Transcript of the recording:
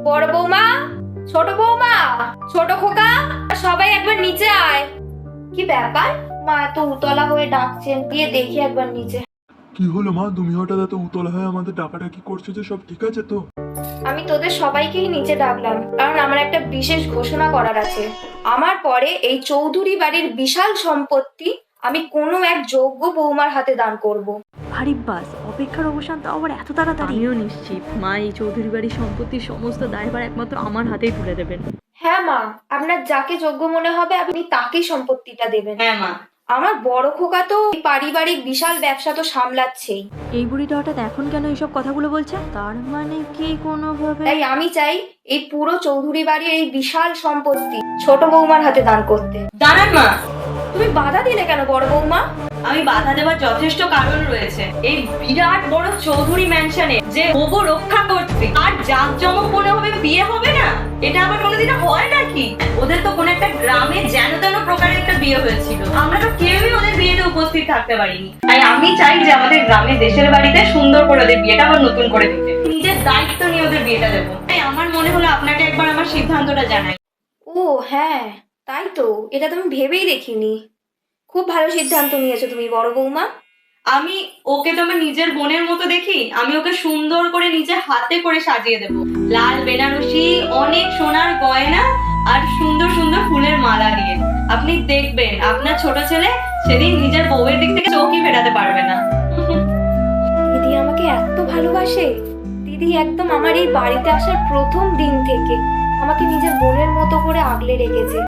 বড় বৌমা, ছোট বৌমা, ছোট খোকা, সবাই একবার নিচে আয়। কি ব্যাপার, মা এত উতলা হয়ে ডাকছেন? গিয়ে দেখি একবার নিচে। কি হলো মা, তুমি হঠাৎ এত উতলা হয়ে আমাদের ডাকাডাকি করছো যে? সব ঠিক আছে তো? আমি তোদের সবাইকেই নিচে ডাকলাম কারণ আমার একটা বিশেষ ঘোষণা করার আছে। আমার পরে এই চৌধুরী বাড়ির বিশাল সম্পত্তি আমি কোনো এক যোগ্য বৌমার হাতে দান করব। হারিব্বাস, অপেক্ষার অবসান তাও আবার এত তাড়াতাড়ি? আমিও নিশ্চিত মা এই চৌধুরী বাড়ির সম্পত্তির সমস্ত দায়ভার একমাত্র আমার হাতেই তুলে দেবেন। হ্যাঁ মা, আপনার যাকে যোগ্য মনে হবে আপনি তাকেই সম্পত্তিটা দেবেন। হ্যাঁ মা। আমার বড় খোকা তো এই পারিবারিক বিশাল ব্যবসা তো সামলাচ্ছেই। এই বুড়িটা হঠাৎ এখন কেন এইসব কথাগুলো বলছে? তার মানে কি কোনোভাবে? তাই আমি চাই এই পুরো চৌধুরী বাড়ির এই বিশাল সম্পত্তি ছোট বৌমার হাতে দান করতে। দাঁড়ান মা, তুমি বাধা দিলে কেন বড় বৌমা? আমি বাধা দেওয়ার যথেষ্ট কারণ রয়েছে। এই বিরাট বড় চৌধুরী ম্যানশনে যে ভোগ রক্ষা করছে আর জাঁকজমকপূর্ণ ভাবে বিয়ে হবে না, এটা আবার কোনোদিনও হয় নাকি? ওদের তো কোনো একটা গ্রামে যেন তেন প্রকারের একটা বিয়ে হয়েছিল, আমরা তো কেউই ওদের বিয়েতে উপস্থিত থাকতে পারিনি। তাই আমি চাই যে আমাদের গ্রামে দেশের বাড়িতে সুন্দর করে ওদের বিয়েটা আবার নতুন করে দিতে, নিজের দায়িত্ব নিয়ে ওদের বিয়েটা দেবো। তাই আমার মনে হলো আপনাকে একবার আমার সিদ্ধান্তটা জানাই। ও হ্যাঁ, তাই তো, এটা তো আমি ভেবেই দেখিনি। খুব ভালো সিদ্ধান্ত নিয়েছো তুমি বড় বৌমা। আমি ওকে তো আমার নিজের বোনের মতো দেখি, আমি ওকে সুন্দর করে নিজে হাতে করে সাজিয়ে দেব, লাল বেনারসি, অনেক সোনার গয়না আর সুন্দর সুন্দর ফুলের মালা দিয়ে। আপনি দেখবেন আপনার ছোট ছেলে সেদিন নিজের বউয়ের দিক থেকে চোখই ফেরাতে পারবে না। দিদি আমাকে এত ভালোবাসে। দিদি একদম আমার এই বাড়িতে আসার প্রথম দিন থেকে আমাকে নিজের বোনের মতো করে আগলে রেখেছে।